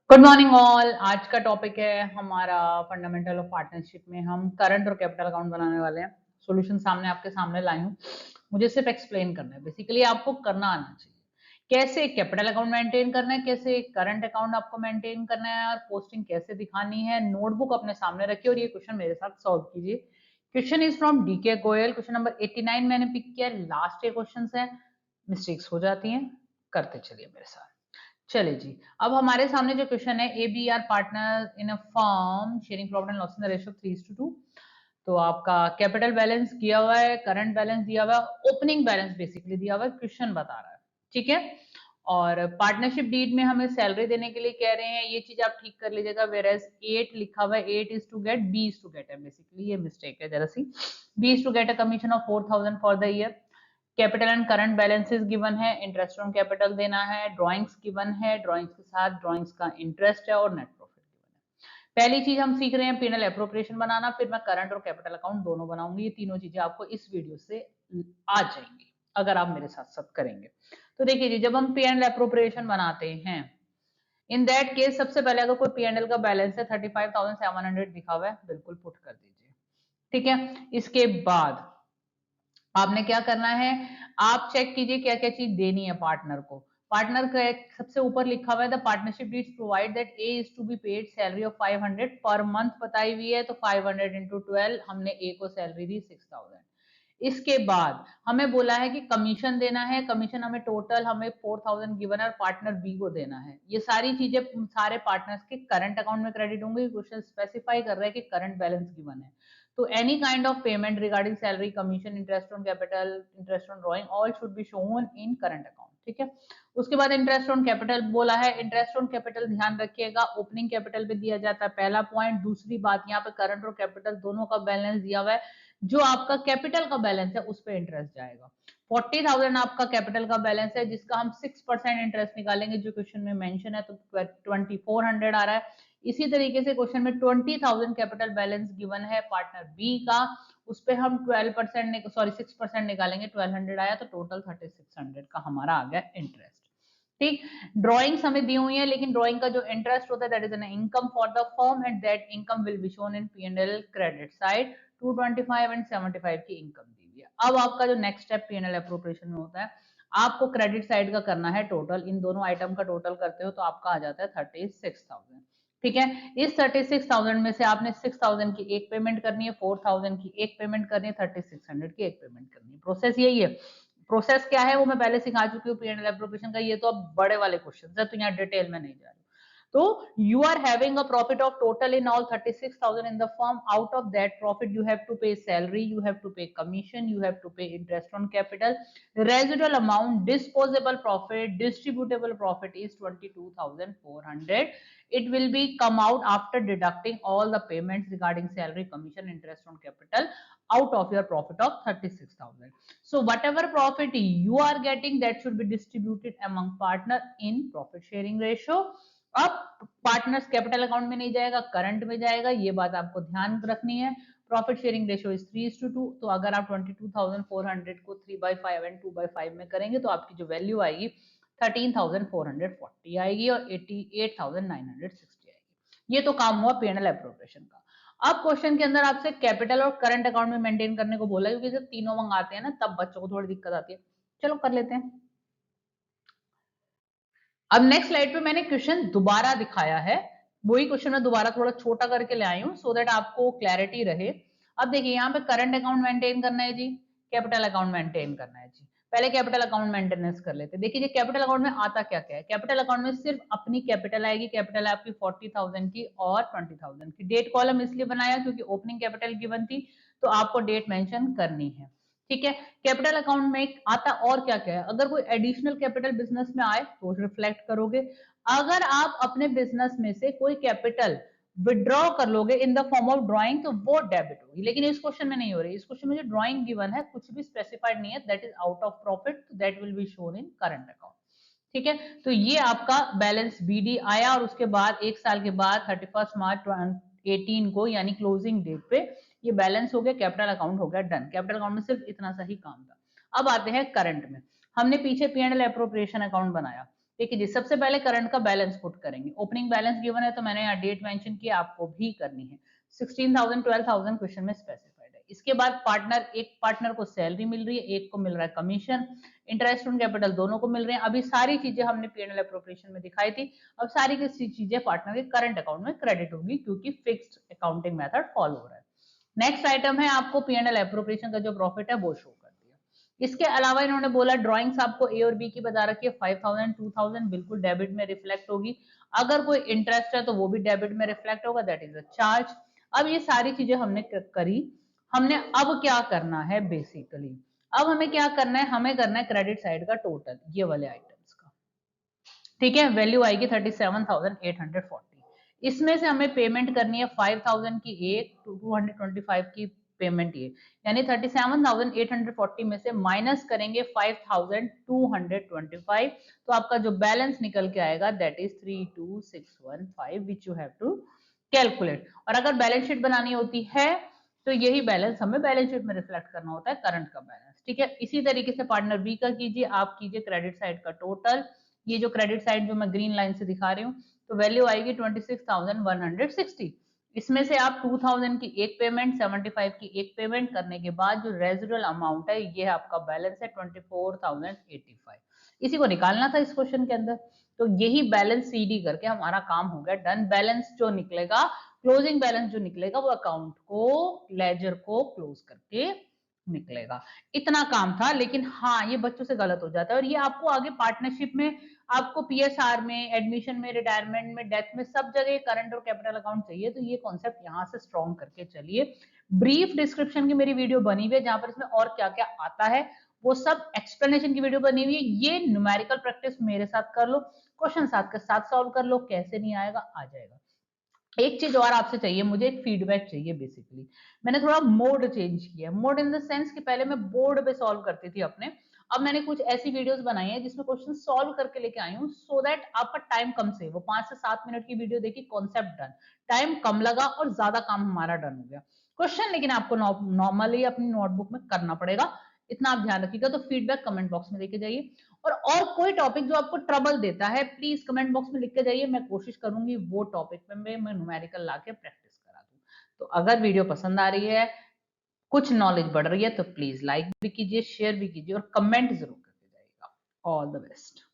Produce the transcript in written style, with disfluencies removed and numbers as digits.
Good morning all. आज का topic है हमारा फंडामेंटल ऑफ पार्टनरशिप में हम करंट और कैपिटल अकाउंट बनाने वाले हैं। सॉल्यूशन सामने आपके सामने लाई हूँ, मुझे सिर्फ एक्सप्लेन करना है। बेसिकली आपको करना आना चाहिए कैसे कैपिटल अकाउंट मेंटेन करना है, कैसे करंट अकाउंट आपको मेंटेन करना है और पोस्टिंग कैसे दिखानी है। नोटबुक अपने सामने रखिए और ये क्वेश्चन मेरे साथ सॉल्व कीजिए। Question is from DK Goyal, question number 89 मैंने पिक किया। लास्ट के क्वेश्चन है, मिस्टेक्स हो जाती हैं, करते चलिए मेरे साथ। चलिए जी, अब हमारे सामने जो क्वेश्चन है, A B are partner in a firm sharing profit and loss in the ratio 3:2। तो आपका कैपिटल बैलेंस किया हुआ है, करंट बैलेंस दिया हुआ है, ओपनिंग बैलेंस बेसिकली दिया हुआ है, क्वेश्चन बता रहा है। ठीक है, और पार्टनरशिप डीड में हमें सैलरी देने के लिए कह रहे हैं, ये चीज आप ठीक कर लीजिएगा। वेयर एज 8 लिखा हुआ है, 8 is to get, B is to get है। बेसिकली ये मिस्टेक है जरा सी। B is to get a commission of 4000 for the year. Capital and current balances given है, इंटरेस्ट ऑन कैपिटल देना है, ड्राइंग्स गिवन है, ड्राइंग्स के साथ ड्राइंग्स का इंटरेस्ट है और नेट प्रॉफिट गिवन है। पहली चीज हम सीख रहे हैं पीएनएल एप्रोप्रिएशन बनाना, फिर मैं करंट और कैपिटल अकाउंट दोनों बनाऊंगी। ये तीनों चीजें आपको इस वीडियो से आ जाएंगी अगर आप मेरे साथ साथ करेंगे। तो देखिए जी, जब हम पीएनएल एप्रोप्रिएशन बनाते हैं, इन दैट केस सबसे पहले अगर कोई पीएनएल का बैलेंस है 35,700 दिखा हुआ है, बिल्कुल पुट कर दीजिए। ठीक है, इसके बाद आपने क्या करना है, आप चेक कीजिए क्या क्या चीज देनी है पार्टनर को। पार्टनर का सबसे ऊपर लिखा हुआ है the partnership deeds provide that A is to be paid salary of 500 per month बताई हुई है, तो 500 इंटू 12 हमने ए को सैलरी दी 6000। इसके बाद हमें बोला है कि कमीशन देना है, कमीशन हमें टोटल हमें 4000 गिवन है और पार्टनर बी को देना है। ये सारी चीजें सारे पार्टनर्स के करंट अकाउंट में क्रेडिट होंगे। क्वेश्चन स्पेसिफाई कर रहा है कि करंट बैलेंस गिवन है, तो any kind of payment regarding salary, commission, interest on capital, interest on drawing, all should be shown in current account. ठीक है, उसके बाद इंटरेस्ट ऑन कैपिटल बोला है। इंटरेस्ट ऑन कैपिटल ध्यान रखिएगा, ओपनिंग कैपिटल पे दिया जाता है, पहला पॉइंट। दूसरी बात, यहाँ पे करंट और कैपिटल दोनों का बैलेंस दिया हुआ है, जो आपका कैपिटल का बैलेंस है उस पर इंटरेस्ट जाएगा। 40,000 आपका कैपिटल का बैलेंस है, जिसका हम 6% इंटरेस्ट निकालेंगे, जो क्वेश्चन में मेंशन है, तो 2400 आ रहा है। इसी तरीके से क्वेश्चन में 20,000 कैपिटल बैलेंस गिवन है पार्टनर बी का, उस पर हम 12% सॉरी 6% निकालेंगे, 1200 आया, तो टोटल 3600 का हमारा आ गया इंटरेस्ट। ठीक, ड्रॉइंग्स हमें दी हुई है, लेकिन ड्रॉइंग का जो इंटरेस्ट होता है that is an income for the firm and that income will be shown in PNL credit side. 225 and 75 की इनकम दी हुई है। अब आपका जो नेक्स्ट स्टेप पीएनएल अप्रोप्रिएशन में होता है, आपको क्रेडिट साइड का करना है टोटल। इन दोनों आइटम का टोटल करते हो तो आपका आ जाता है 36,000। ठीक है, इस 36,000 में से आपने 6,000 की एक पेमेंट करनी है, 4,000 की एक पेमेंट करनी है, 3600 की एक पेमेंट करनी है। प्रोसेस यही है। प्रोसेस क्या है वो मैं पहले सिखा चुकी हूँ पीएनएल एप्रोप्रिएशन का, ये तो अब बड़े वाले क्वेश्चन है, तो यहाँ डिटेल में नहीं जा रही। तो you are having a profit of total in all 36,000 in the firm. Out of that profit you have to pay salary, you have to pay commission, you have to pay interest on capital. Residual amount, disposable profit, distributable profit is 22,400. It will be come out after deducting all the payments regarding salary, commission, interest on capital out of your profit of 36,000. So whatever profit you are getting, that should be distributed among partner in profit sharing ratio. अब partners capital account में नहीं जाएगा, current में जाएगा, ये बात आपको ध्यान रखनी है। प्रॉफिट शेयरिंग रेशियो इज 3:2, तो अगर आप 22,400 को 3/5 एंड 2/5 में करेंगे तो आपकी जो वैल्यू आएगी 13,440 आएगी और 88,960 आएगी। ये तो काम हुआ पीएनएल एप्रोप्रिएशन का। अब क्वेश्चन के अंदर आपसे कैपिटल और करंट अकाउंट में मेंटेन करने को बोला, क्योंकि जब तीनों मंगाते हैं ना तब बच्चों को थोड़ी दिक्कत आती है। चलो कर लेते हैं। अब नेक्स्ट स्लाइड पे मैंने क्वेश्चन दोबारा दिखाया है, वही क्वेश्चन मैं दोबारा थोड़ा छोटा करके ले आई हूँ सो दैट आपको क्लैरिटी रहे। अब देखिए यहाँ पे करंट अकाउंट मेंटेन करना है जी, कैपिटल अकाउंट मेंटेन करना है जी। पहले कैपिटल अकाउंट मेंटेनेंस कर लेते हैं। देखिए कैपिटल अकाउंट में आता क्या क्या है, कैपिटल अकाउंट में सिर्फ अपनी कैपिटल आएगी। कैपिटल है आपकी 40,000 की और 20,000 की। डेट कॉलम इसलिए बनाया क्योंकि ओपनिंग कैपिटल गिवन थी, तो आपको डेट मेंशन करनी है। ठीक है, कैपिटल अकाउंट में आता और क्या क्या है, अगर कोई एडिशनल कैपिटल बिजनेस में आए तो रिफ्लेक्ट करोगे। अगर आप अपने बिजनेस में से कोई कैपिटल विड्रॉ कर लोगे in the form of drawing तो वो डेबिट होगी, लेकिन इस क्वेश्चन में नहीं हो रही। इस क्वेश्चन में जो ड्राइंग गिवन है कुछ भी स्पेसिफाइड नहीं है, that is out of profit, that will be shown in current account. ठीक है, तो ये आपका बैलेंस बीडी आया और उसके बाद एक साल के बाद 31 मार्च 2018 को यानी क्लोजिंग डेट पे ये बैलेंस हो गया, कैपिटल अकाउंट हो गया डन। कैपिटल अकाउंट में सिर्फ इतना सा ही काम था। अब आते हैं करंट में। हमने पीछे पीएनएल एप्रोप्रिएशन अकाउंट बनाया, ठीक है जी। सबसे पहले करंट का बैलेंस पुट करेंगे। ओपनिंग बैलेंस गिवन है तो मैंने यहाँ डेट मेंशन की, आपको भी करनी है। 16,000 12,000 क्वेश्चन में स्पेसिफाइड है। इसके बाद पार्टनर, एक पार्टनर को सैलरी मिल रही है, एक को मिल रहा है कमीशन, इंटरेस्ट ऑन कैपिटल दोनों को मिल रहे हैं। अभी सारी चीजें हमने P&L एप्रोप्रिएशन में दिखाई थी। अब सारी की चीजें पार्टनर के करंट अकाउंट में क्रेडिट होगी क्योंकि फिक्स्ड अकाउंटिंग मेथड फॉलो हो रहा है। नेक्स्ट आइटम है आपको P&L एप्रोप्रिएशन का जो प्रॉफिट है वो शो कर दिया। इसके अलावा इन्होंने बोला ड्राइंग्स आपको ए और बी की बता रखी है। 5,000 2,000 बिल्कुल डेबिट में रिफ्लेक्ट होगी। अगर कोई इंटरेस्ट है तो वो भी डेबिट में रिफ्लेक्ट होगा, दैट इज अ चार्ज। अब ये सारी चीजें हमने करी। हमने अब क्या करना है बेसिकली, अब हमें क्या करना है, हमें करना है क्रेडिट साइड का टोटल, ये वाले आइटम्स का। ठीक है, वैल्यू आएगी 37,840। इसमें से हमें पेमेंट करनी है 5,000 की एक, 225 की पेमेंट ये, यानी 37,840 में से माइनस करेंगे 5,225, तो आपका जो बैलेंस निकल के आएगा that is 32,615 which you have to calculate. और अगर बैलेंस शीट बनानी होती है तो यही बैलेंस हमें बैलेंस शीट में रिफ्लेक्ट करना होता है, करंट का बैलेंस। ठीक है, इसी तरीके से पार्टनर बी का कीजिए, आप कीजिए क्रेडिट साइड का टोटल। ये जो क्रेडिट साइड जो मैं ग्रीन लाइन से दिखा रही हूँ, तो वैल्यू आएगी 26,160। इसमें से आप 2,000 की एक पेमेंट, 75 की एक पेमेंट करने के बाद जो रेजिडुअल अमाउंट है ये आपका बैलेंस है 24,085। इसी को निकालना था इस क्वेश्चन के अंदर। तो यही बैलेंस सीडी करके हमारा काम हो गया डन। बैलेंस जो निकलेगा, क्लोजिंग बैलेंस जो निकलेगा वो अकाउंट को, लेजर को क्लोज करके निकलेगा। इतना काम था। लेकिन हाँ, ये बच्चों से गलत हो जाता है और ये आपको आगे पार्टनरशिप में, आपको पीएसआर में, एडमिशन में, रिटायरमेंट में, डेथ में, सब जगह करंट और कैपिटल अकाउंट चाहिए। तो ये कॉन्सेप्ट यहाँ से स्ट्रॉन्ग करके चलिए। ब्रीफ डिस्क्रिप्शन की मेरी वीडियो बनी हुई है जहां पर इसमें और क्या क्या आता है वो सब एक्सप्लेनेशन की वीडियो बनी हुई है। ये न्यूमेरिकल प्रैक्टिस मेरे साथ कर लो, क्वेश्चन साथ के साथ सॉल्व कर लो, कैसे नहीं आएगा आ जाएगा। एक चीज और आपसे चाहिए, मुझे एक फीडबैक चाहिए। बेसिकली मैंने थोड़ा मोड चेंज किया, मोड इन द सेंस कि पहले मैं बोर्ड पे सॉल्व करती थी अपने, अब मैंने कुछ ऐसी वीडियोस बनाई है जिसमें क्वेश्चन सॉल्व करके लेके आई हूँ, सो दैट आपका टाइम कम सेव हो। 5 से 7 मिनट की वीडियो देखी, कॉन्सेप्ट डन, टाइम कम लगा और ज्यादा काम हमारा डन हो गया। क्वेश्चन लेकिन आपको नॉर्मली अपनी नोटबुक में करना पड़ेगा, इतना आप ध्यान रखिएगा। तो फीडबैक कमेंट बॉक्स में देके जाइए। और कोई टॉपिक जो आपको ट्रबल देता है प्लीज कमेंट बॉक्स में लिख के जाइए, मैं कोशिश करूंगी वो टॉपिक पे मैं न्यूमेरिकल लाके प्रैक्टिस करा दूं। तो अगर वीडियो पसंद आ रही है, कुछ नॉलेज बढ़ रही है, तो प्लीज लाइक भी कीजिए, शेयर भी कीजिए और कमेंट जरूर करके जाइएगा। All the best.